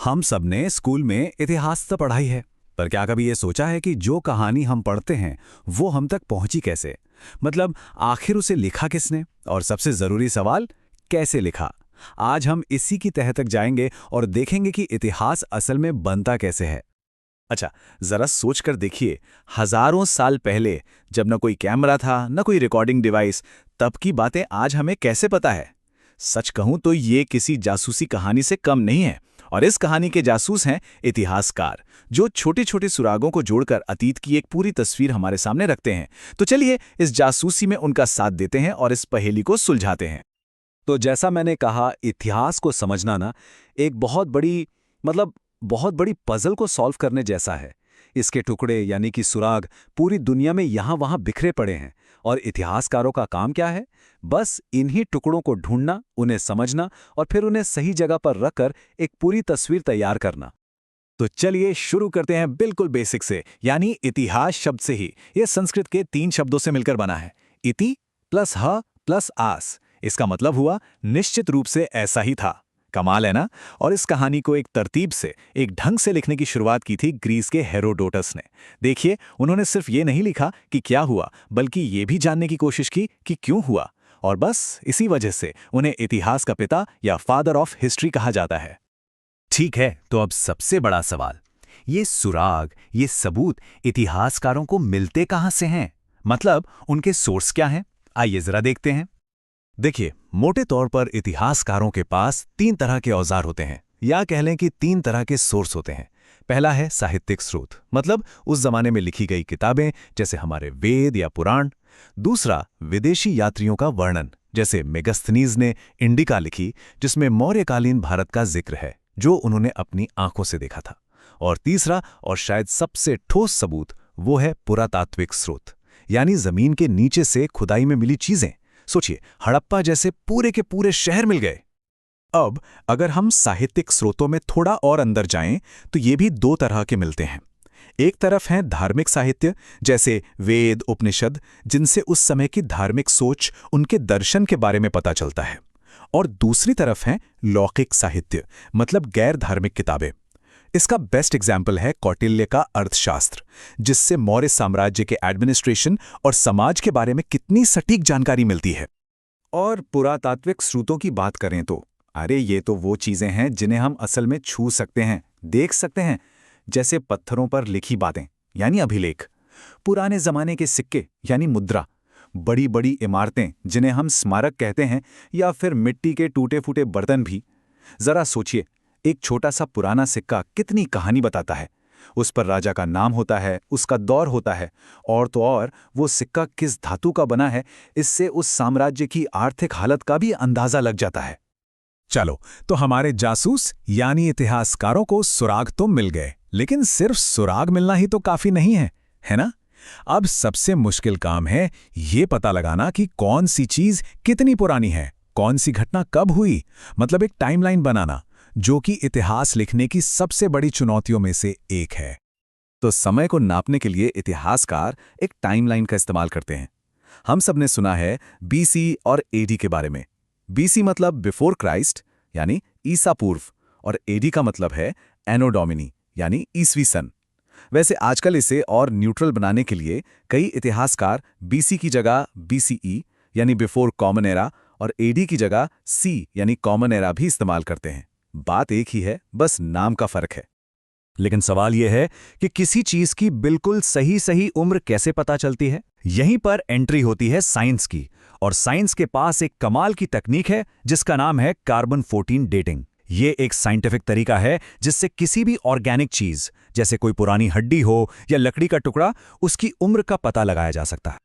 हम सब ने स्कूल में इतिहास तो पढ़ाई है, पर क्या कभी ये सोचा है कि जो कहानी हम पढ़ते हैं वो हम तक पहुंची कैसे? मतलब आखिर उसे लिखा किसने? और सबसे जरूरी सवाल, कैसे लिखा? आज हम इसी की तह तक जाएंगे और देखेंगे कि इतिहास असल में बनता कैसे है। अच्छा, जरा सोच कर देखिए, हजारों साल पहले जब न कोई कैमरा था न कोई रिकॉर्डिंग डिवाइस, तब की बातें आज हमें कैसे पता है? सच कहूं तो ये किसी जासूसी कहानी से कम नहीं है। और इस कहानी के जासूस हैं इतिहासकार, जो छोटे छोटे सुरागों को जोड़कर अतीत की एक पूरी तस्वीर हमारे सामने रखते हैं। तो चलिए इस जासूसी में उनका साथ देते हैं और इस पहेली को सुलझाते हैं। तो जैसा मैंने कहा, इतिहास को समझना ना एक बहुत बड़ी मतलब बहुत बड़ी पजल को सॉल्व करने जैसा है। इसके टुकड़े यानी कि सुराग पूरी दुनिया में यहां वहां बिखरे पड़े हैं, और इतिहासकारों का काम क्या है? बस इन्हीं टुकड़ों को ढूंढना, उन्हें समझना और फिर उन्हें सही जगह पर रखकर एक पूरी तस्वीर तैयार करना। तो चलिए शुरू करते हैं बिल्कुल बेसिक से, यानी इतिहास शब्द से ही। यह संस्कृत के 3 शब्दों से मिलकर बना है, इति प्लस ह प्लस आस। इसका मतलब हुआ निश्चित रूप से ऐसा ही था। कमाल है ना? और इस कहानी को एक तरतीब से, एक ढंग से लिखने की शुरुआत की थी ग्रीस के हेरोडोटस ने। देखिए, उन्होंने सिर्फ ये नहीं लिखा कि क्या हुआ, बल्कि ये भी जानने की कोशिश की कि क्यों हुआ। और बस इसी वजह से उन्हें इतिहास का पिता या फादर ऑफ हिस्ट्री कहा जाता है। ठीक है, तो अब सबसे बड़ा सवाल, ये सुराग, ये सबूत इतिहासकारों को मिलते कहां से हैं? मतलब उनके सोर्स क्या हैं? आइए जरा देखते हैं। देखिए, मोटे तौर पर इतिहासकारों के पास 3 तरह के औजार होते हैं, या कह लें कि 3 तरह के सोर्स होते हैं। पहला है साहित्यिक स्रोत, मतलब उस जमाने में लिखी गई किताबें, जैसे हमारे वेद या पुराण। दूसरा, विदेशी यात्रियों का वर्णन, जैसे मेगस्थनीज ने इंडिका लिखी, जिसमें मौर्यकालीन भारत का जिक्र है, जो उन्होंने अपनी आंखों से देखा था। और तीसरा, और शायद सबसे ठोस सबूत, वो है पुरातात्विक स्रोत, यानी जमीन के नीचे से खुदाई में मिली चीजें। सोचिए, हड़प्पा जैसे पूरे के पूरे शहर मिल गए। अब अगर हम साहित्यिक स्रोतों में थोड़ा और अंदर जाएं, तो ये भी 2 तरह के मिलते हैं। एक तरफ है धार्मिक साहित्य, जैसे वेद, उपनिषद, जिनसे उस समय की धार्मिक सोच, उनके दर्शन के बारे में पता चलता है। और दूसरी तरफ है लौकिक साहित्य, मतलब गैर धार्मिक किताबें। इसका बेस्ट एग्जाम्पल है कौटिल्य का अर्थशास्त्र, जिससे मौर्य साम्राज्य के एडमिनिस्ट्रेशन और समाज के बारे में कितनी सटीक जानकारी मिलती है। और पुरातात्विक स्रोतों की बात करें तो अरे ये तो वो चीजें हैं जिन्हें हम असल में छू सकते हैं, देख सकते हैं, जैसे पत्थरों पर लिखी बातें यानी अभिलेख, पुराने जमाने के सिक्के यानी मुद्रा, बड़ी बड़ी इमारतें जिन्हें हम स्मारक कहते हैं, या फिर मिट्टी के टूटे फूटे बर्तन भी। जरा सोचिए, एक छोटा सा पुराना सिक्का कितनी कहानी बताता है। उस पर राजा का नाम होता है, उसका दौर होता है, और तो और वो सिक्का किस धातु का बना है, इससे उस साम्राज्य की आर्थिक हालत का भी अंदाजा लग जाता है। चलो, तो हमारे जासूस यानी इतिहासकारों को सुराग तो मिल गए, लेकिन सिर्फ सुराग मिलना ही तो काफी नहीं है ना? अब सबसे मुश्किल काम है ये पता लगाना कि कौन सी चीज कितनी पुरानी है, कौन सी घटना कब हुई, मतलब एक टाइमलाइन बनाना, जो कि इतिहास लिखने की सबसे बड़ी चुनौतियों में से एक है। तो समय को नापने के लिए इतिहासकार एक टाइमलाइन का इस्तेमाल करते हैं। हम सब ने सुना है बीसी और एडी के बारे में। बीसी मतलब बिफोर क्राइस्ट, यानी ईसा पूर्व, और एडी का मतलब है एनो डोमिनी, यानी ईसवी सन। वैसे आजकल इसे और न्यूट्रल बनाने के लिए कई इतिहासकार बीसी की जगह बीसीई, यानी बिफोर कॉमन एरा, और एडी की जगह सी, यानी कॉमन एरा भी इस्तेमाल करते हैं। बात एक ही है, बस नाम का फर्क है। लेकिन सवाल यह है कि किसी चीज की बिल्कुल सही सही उम्र कैसे पता चलती है? यहीं पर एंट्री होती है साइंस की, और साइंस के पास एक कमाल की तकनीक है जिसका नाम है कार्बन 14 डेटिंग। ये एक साइंटिफिक तरीका है जिससे किसी भी ऑर्गेनिक चीज, जैसे कोई पुरानी हड्डी हो या लकड़ी का टुकड़ा, उसकी उम्र का पता लगाया जा सकता है।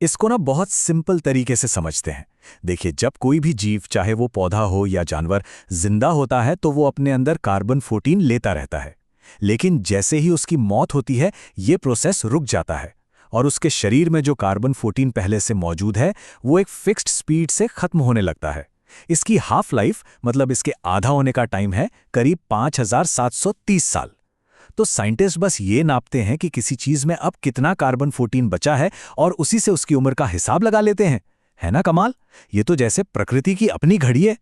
इसको ना बहुत सिंपल तरीके से समझते हैं। देखिए, जब कोई भी जीव, चाहे वो पौधा हो या जानवर, जिंदा होता है तो वो अपने अंदर कार्बन 14 लेता रहता है। लेकिन जैसे ही उसकी मौत होती है, ये प्रोसेस रुक जाता है, और उसके शरीर में जो कार्बन 14 पहले से मौजूद है, वो एक फिक्स्ड स्पीड से खत्म होने लगता है। इसकी हाफ लाइफ, मतलब इसके आधा होने का टाइम है करीब 5730 साल। तो साइंटिस्ट बस ये नापते हैं कि किसी चीज में अब कितना कार्बन 14 बचा है, और उसी से उसकी उम्र का हिसाब लगा लेते हैं। है ना कमाल? ये तो जैसे प्रकृति की अपनी घड़ी है।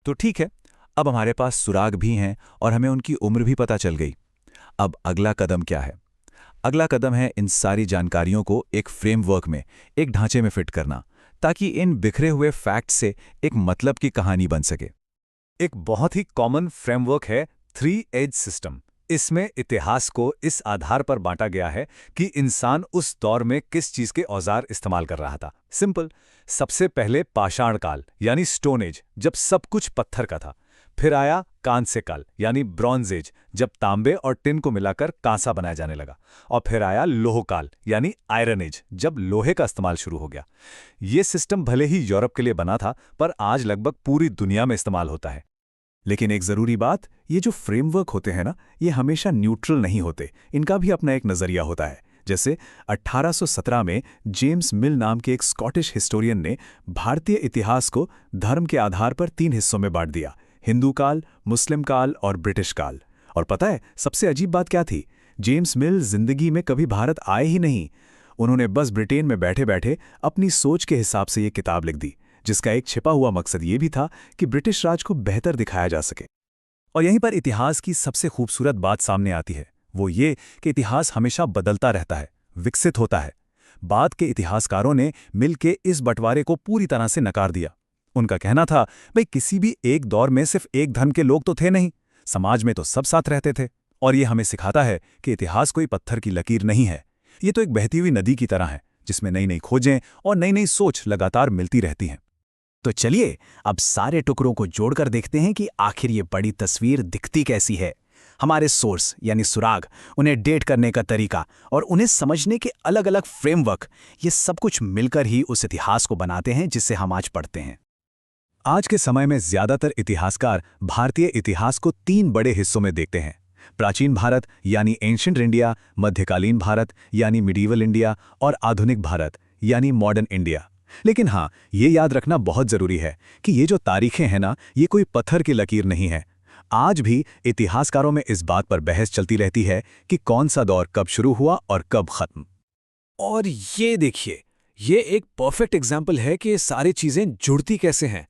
तो ठीक है, अब हमारे पास सुराग भी हैं और हमें उनकी उम्र भी पता चल गई। अब अगला कदम क्या है? अगला कदम है इन सारी जानकारियों को एक फ्रेमवर्क में, एक ढांचे में फिट करना, ताकि इन बिखरे हुए फैक्ट से एक मतलब की कहानी बन सके। एक बहुत ही कॉमन फ्रेमवर्क है थ्री एज सिस्टम। इसमें इतिहास को इस आधार पर बांटा गया है कि इंसान उस दौर में किस चीज के औजार इस्तेमाल कर रहा था। सिंपल, सबसे पहले पाषाण काल यानी स्टोन एज, जब सब कुछ पत्थर का था। फिर आया कांस्य काल यानी ब्रॉन्ज एज, जब तांबे और टिन को मिलाकर कांसा बनाया जाने लगा। और फिर आया लोह काल यानी आयरन एज, जब लोहे का इस्तेमाल शुरू हो गया। ये सिस्टम भले ही यूरोप के लिए बना था, पर आज लगभग पूरी दुनिया में इस्तेमाल होता है। लेकिन एक ज़रूरी बात, ये जो फ्रेमवर्क होते हैं ना, ये हमेशा न्यूट्रल नहीं होते। इनका भी अपना एक नज़रिया होता है। जैसे 1817 में जेम्स मिल नाम के एक स्कॉटिश हिस्टोरियन ने भारतीय इतिहास को धर्म के आधार पर 3 हिस्सों में बांट दिया: हिंदू काल, मुस्लिम काल और ब्रिटिश काल। और पता है सबसे अजीब बात क्या थी? जेम्स मिल जिंदगी में कभी भारत आए ही नहीं। उन्होंने बस ब्रिटेन में बैठे बैठे अपनी सोच के हिसाब से ये किताब लिख दी, जिसका एक छिपा हुआ मकसद ये भी था कि ब्रिटिश राज को बेहतर दिखाया जा सके। और यहीं पर इतिहास की सबसे खूबसूरत बात सामने आती है, वो ये कि इतिहास हमेशा बदलता रहता है, विकसित होता है। बाद के इतिहासकारों ने मिलके इस बंटवारे को पूरी तरह से नकार दिया। उनका कहना था, भाई किसी भी एक दौर में सिर्फ एक धर्म के लोग तो थे नहीं, समाज में तो सब साथ रहते थे। और ये हमें सिखाता है कि इतिहास कोई पत्थर की लकीर नहीं है, ये तो एक बहती हुई नदी की तरह है, जिसमें नई नई खोजें और नई नई सोच लगातार मिलती रहती हैं। तो चलिए अब सारे टुकड़ों को जोड़कर देखते हैं कि आखिर ये बड़ी तस्वीर दिखती कैसी है। हमारे सोर्स यानी सुराग, उन्हें डेट करने का तरीका और उन्हें समझने के अलग अलग फ्रेमवर्क, ये सब कुछ मिलकर ही उस इतिहास को बनाते हैं जिसे हम आज पढ़ते हैं। आज के समय में ज्यादातर इतिहासकार भारतीय इतिहास को 3 बड़े हिस्सों में देखते हैं: प्राचीन भारत यानी एंशिएंट इंडिया, मध्यकालीन भारत यानी मिडीवल इंडिया और आधुनिक भारत यानी मॉडर्न इंडिया। लेकिन हाँ, ये याद रखना बहुत जरूरी है कि ये जो तारीखें हैं ना, ये कोई पत्थर की लकीर नहीं है। आज भी इतिहासकारों में इस बात पर बहस चलती रहती है कि कौन सा दौर कब शुरू हुआ और कब खत्म। और ये देखिए, ये एक परफेक्ट एग्जाम्पल है कि ये सारी चीजें जुड़ती कैसे हैं।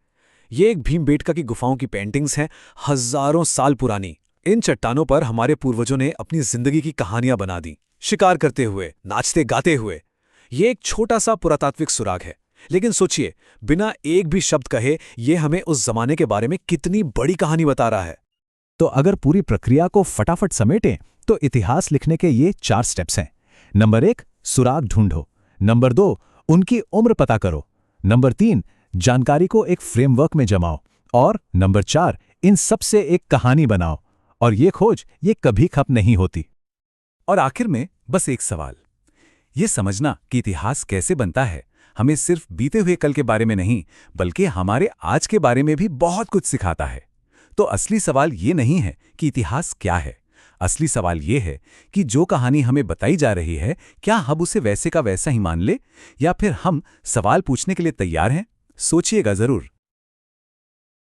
ये एक भीमबेटका की गुफाओं की पेंटिंग्स हैं, हजारों साल पुरानी। इन चट्टानों पर हमारे पूर्वजों ने अपनी जिंदगी की कहानियां बना दी, शिकार करते हुए, नाचते गाते हुए। ये एक छोटा सा पुरातात्विक सुराग है, लेकिन सोचिए, बिना एक भी शब्द कहे ये हमें उस जमाने के बारे में कितनी बड़ी कहानी बता रहा है। तो अगर पूरी प्रक्रिया को फटाफट समेटें तो इतिहास लिखने के ये 4 स्टेप्स हैं। नंबर 1, सुराग ढूंढो। नंबर 2, उनकी उम्र पता करो। नंबर 3, जानकारी को एक फ्रेमवर्क में जमाओ। और नंबर 4, इन सब से एक कहानी बनाओ। और ये खोज ये कभी खत्म नहीं होती। और आखिर में बस एक सवाल, ये समझना कि इतिहास कैसे बनता है हमें सिर्फ बीते हुए कल के बारे में नहीं, बल्कि हमारे आज के बारे में भी बहुत कुछ सिखाता है। तो असली सवाल ये नहीं है कि इतिहास क्या है, असली सवाल ये है कि जो कहानी हमें बताई जा रही है, क्या हम उसे वैसे का वैसा ही मान ले, या फिर हम सवाल पूछने के लिए तैयार हैं? सोचिएगा जरूर।